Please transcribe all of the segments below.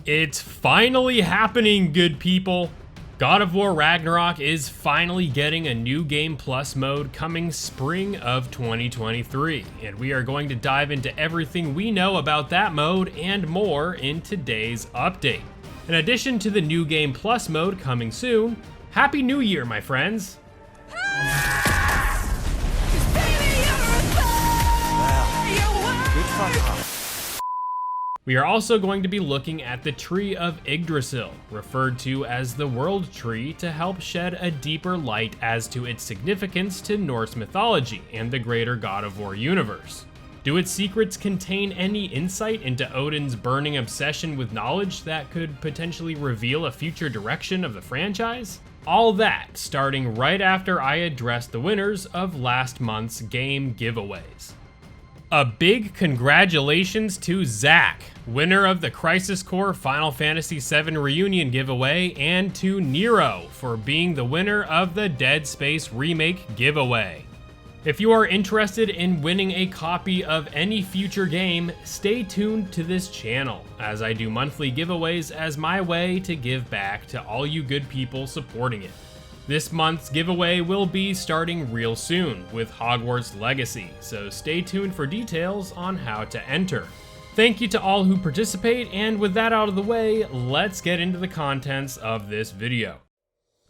It's finally happening, good people! God of War Ragnarok is finally getting a new Game Plus mode coming spring of 2023, and we are going to dive into everything we know about that mode and more in today's update. In addition to the new Game Plus mode coming soon, Happy New Year, my friends! We are also going to be looking at the Tree of Yggdrasil, referred to as the World Tree, to help shed a deeper light as to its significance to Norse mythology and the greater God of War universe. Do its secrets contain any insight into Odin's burning obsession with knowledge that could potentially reveal a future direction of the franchise? All that starting right after I address the winners of last month's game giveaways. A big congratulations to Zach, winner of the Crisis Core Final Fantasy VII Reunion giveaway, and to Nero for being the winner of the Dead Space Remake giveaway. If you are interested in winning a copy of any future game, stay tuned to this channel, as I do monthly giveaways as my way to give back to all you good people supporting it. This month's giveaway will be starting real soon with Hogwarts Legacy, so stay tuned for details on how to enter. Thank you to all who participate, and with that out of the way, let's get into the contents of this video.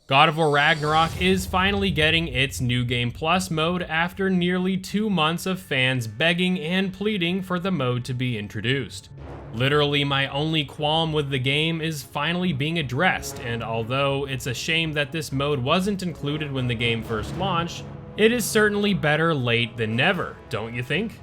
God of War Ragnarok is finally getting its new Game Plus mode after nearly 2 months of fans begging and pleading for the mode to be introduced. Literally, my only qualm with the game is finally being addressed, and although it's a shame that this mode wasn't included when the game first launched, it is certainly better late than never, don't you think?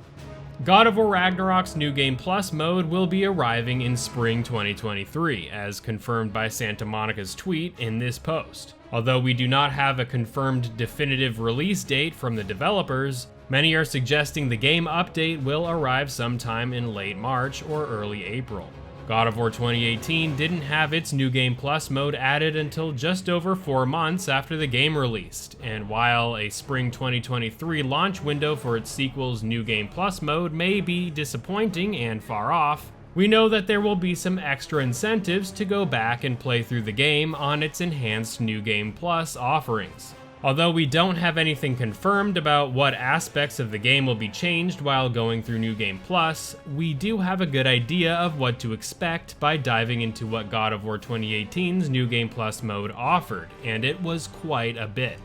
God of War Ragnarok's new Game Plus mode will be arriving in spring 2023, as confirmed by Santa Monica's tweet in this post. Although we do not have a confirmed definitive release date from the developers, many are suggesting the game update will arrive sometime in late March or early April. God of War 2018 didn't have its new Game Plus mode added until just over 4 months after the game released, and while a spring 2023 launch window for its sequel's new Game Plus mode may be disappointing and far off, we know that there will be some extra incentives to go back and play through the game on its enhanced new Game Plus offerings. Although we don't have anything confirmed about what aspects of the game will be changed while going through New Game Plus, we do have a good idea of what to expect by diving into what God of War 2018's New Game Plus mode offered, and it was quite a bit.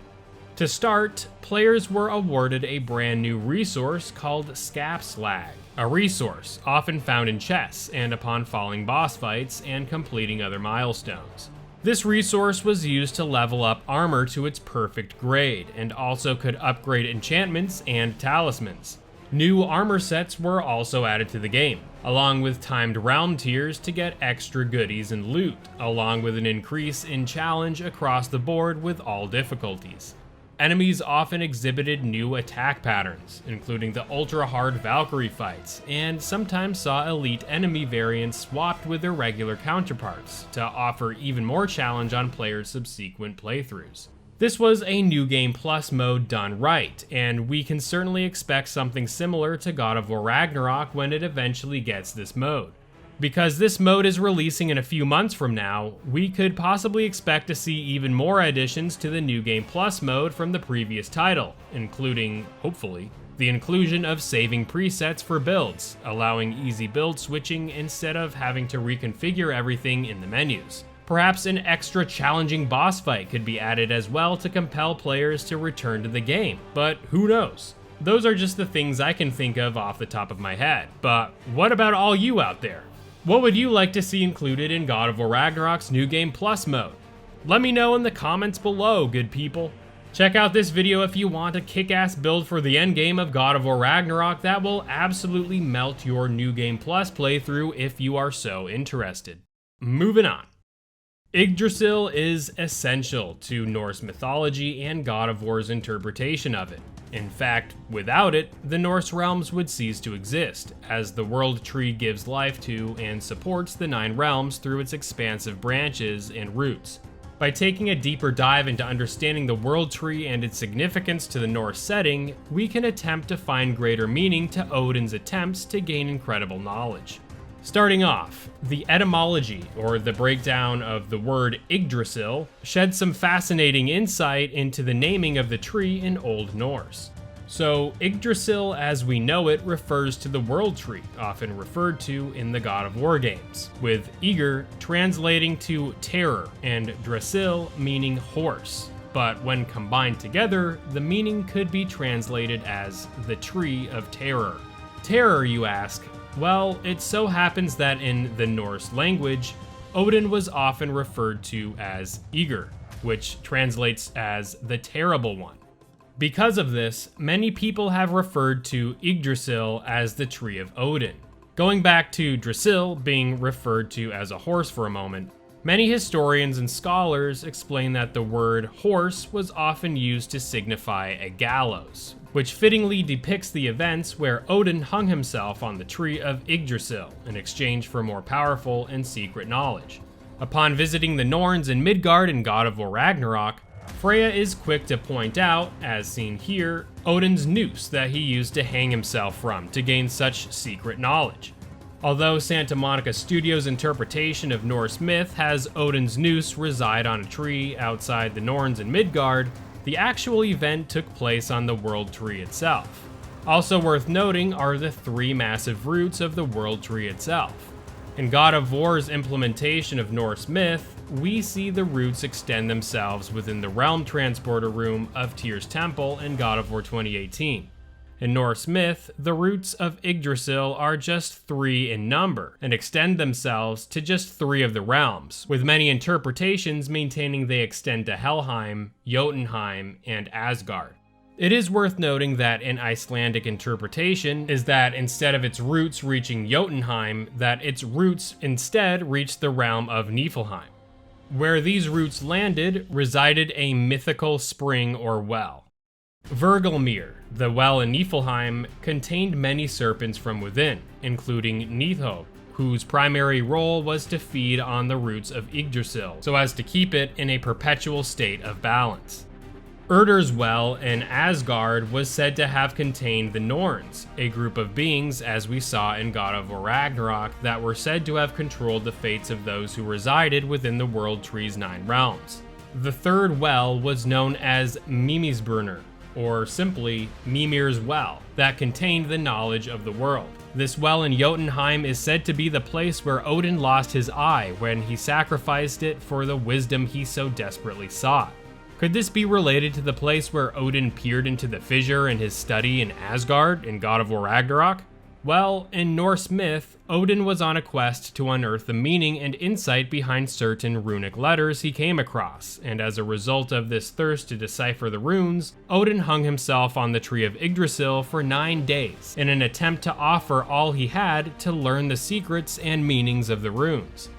To start, players were awarded a brand new resource called Scapslag, a resource often found in chess and upon falling boss fights and completing other milestones. This resource was used to level up armor to its perfect grade, and also could upgrade enchantments and talismans. New armor sets were also added to the game, along with timed realm tiers to get extra goodies and loot, along with an increase in challenge across the board with all difficulties. Enemies often exhibited new attack patterns, including the ultra-hard Valkyrie fights, and sometimes saw elite enemy variants swapped with their regular counterparts to offer even more challenge on players' subsequent playthroughs. This was a new Game Plus mode done right, and we can certainly expect something similar to God of War Ragnarok when it eventually gets this mode. Because this mode is releasing in a few months from now, we could possibly expect to see even more additions to the new Game Plus mode from the previous title, including, hopefully, the inclusion of saving presets for builds, allowing easy build switching instead of having to reconfigure everything in the menus. Perhaps an extra challenging boss fight could be added as well to compel players to return to the game, but who knows? Those are just the things I can think of off the top of my head, but what about all you out there? What would you like to see included in God of War Ragnarok's New Game Plus mode? Let me know in the comments below, good people. Check out this video if you want a kick-ass build for the endgame of God of War Ragnarok that will absolutely melt your New Game Plus playthrough if you are so interested. Moving on. Yggdrasil is essential to Norse mythology and God of War's interpretation of it. In fact, without it, the Norse realms would cease to exist, as the World Tree gives life to and supports the 9 realms through its expansive branches and roots. By taking a deeper dive into understanding the World Tree and its significance to the Norse setting, we can attempt to find greater meaning to Odin's attempts to gain incredible knowledge. Starting off, the etymology, or the breakdown of the word Yggdrasil, sheds some fascinating insight into the naming of the tree in Old Norse. So, Yggdrasil as we know it refers to the World Tree, often referred to in the God of War games, with Ygr translating to terror and Drasil meaning horse. But when combined together, the meaning could be translated as the Tree of Terror. Terror, you ask? Well, it so happens that in the Norse language, Odin was often referred to as Ygr, which translates as the Terrible One. Because of this, many people have referred to Yggdrasil as the Tree of Odin. Going back to Drasil being referred to as a horse for a moment, many historians and scholars explain that the word horse was often used to signify a gallows, which fittingly depicts the events where Odin hung himself on the tree of Yggdrasil in exchange for more powerful and secret knowledge. Upon visiting the Norns in Midgard in God of War Ragnarok, Freya is quick to point out, as seen here, Odin's noose that he used to hang himself from to gain such secret knowledge. Although Santa Monica Studios' interpretation of Norse myth has Odin's noose reside on a tree outside the Norns in Midgard, the actual event took place on the World Tree itself. Also worth noting are the 3 massive roots of the World Tree itself. In God of War's implementation of Norse myth, we see the roots extend themselves within the realm transporter room of Tyr's Temple in God of War 2018. In Norse myth, the roots of Yggdrasil are just 3 in number, and extend themselves to just 3 of the realms, with many interpretations maintaining they extend to Helheim, Jotunheim, and Asgard. It is worth noting that an Icelandic interpretation is that instead of its roots reaching Jotunheim, that its roots instead reached the realm of Niflheim. Where these roots landed resided a mythical spring or well. Vergelmir, the well in Niflheim, contained many serpents from within, including Nidhogg, whose primary role was to feed on the roots of Yggdrasil, so as to keep it in a perpetual state of balance. Urdur's well in Asgard was said to have contained the Norns, a group of beings, as we saw in God of War Ragnarok, that were said to have controlled the fates of those who resided within the World Tree's 9 realms. The third well was known as Mimisbrunner, or simply Mimir's Well, that contained the knowledge of the world. This well in Jotunheim is said to be the place where Odin lost his eye when he sacrificed it for the wisdom he so desperately sought. Could this be related to the place where Odin peered into the fissure in his study in Asgard in God of War Ragnarok? Well, in Norse myth, Odin was on a quest to unearth the meaning and insight behind certain runic letters he came across, and as a result of this thirst to decipher the runes, Odin hung himself on the tree of Yggdrasil for 9 days in an attempt to offer all he had to learn the secrets and meanings of the runes.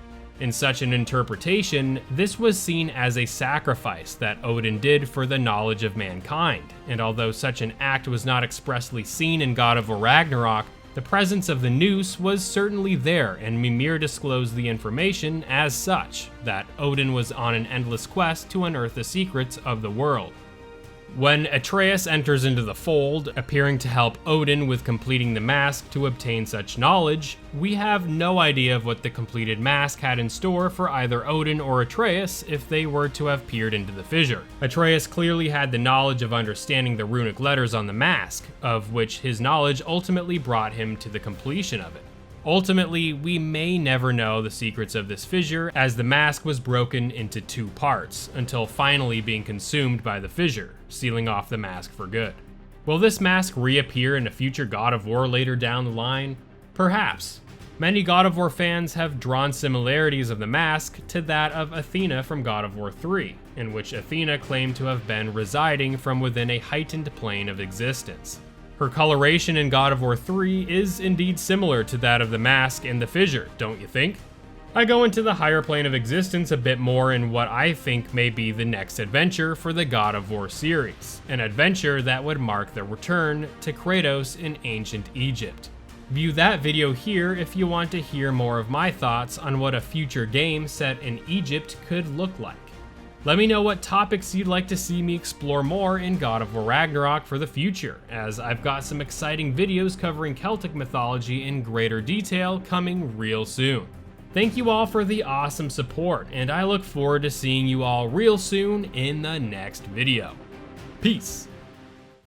In such an interpretation, this was seen as a sacrifice that Odin did for the knowledge of mankind, and although such an act was not expressly seen in God of War Ragnarok, the presence of the noose was certainly there, and Mimir disclosed the information as such, that Odin was on an endless quest to unearth the secrets of the world. When Atreus enters into the fold, appearing to help Odin with completing the mask to obtain such knowledge, we have no idea of what the completed mask had in store for either Odin or Atreus if they were to have peered into the fissure. Atreus clearly had the knowledge of understanding the runic letters on the mask, of which his knowledge ultimately brought him to the completion of it. Ultimately, we may never know the secrets of this fissure, as the mask was broken into 2 parts, until finally being consumed by the fissure, sealing off the mask for good. Will this mask reappear in a future God of War later down the line? Perhaps. Many God of War fans have drawn similarities of the mask to that of Athena from God of War 3, in which Athena claimed to have been residing from within a heightened plane of existence. Her coloration in God of War 3 is indeed similar to that of the mask in the fissure, don't you think? I go into the higher plane of existence a bit more in what I think may be the next adventure for the God of War series, an adventure that would mark the return to Kratos in ancient Egypt. View that video here if you want to hear more of my thoughts on what a future game set in Egypt could look like. Let me know what topics you'd like to see me explore more in God of War Ragnarok for the future, as I've got some exciting videos covering Celtic mythology in greater detail coming real soon. Thank you all for the awesome support, and I look forward to seeing you all real soon in the next video. Peace.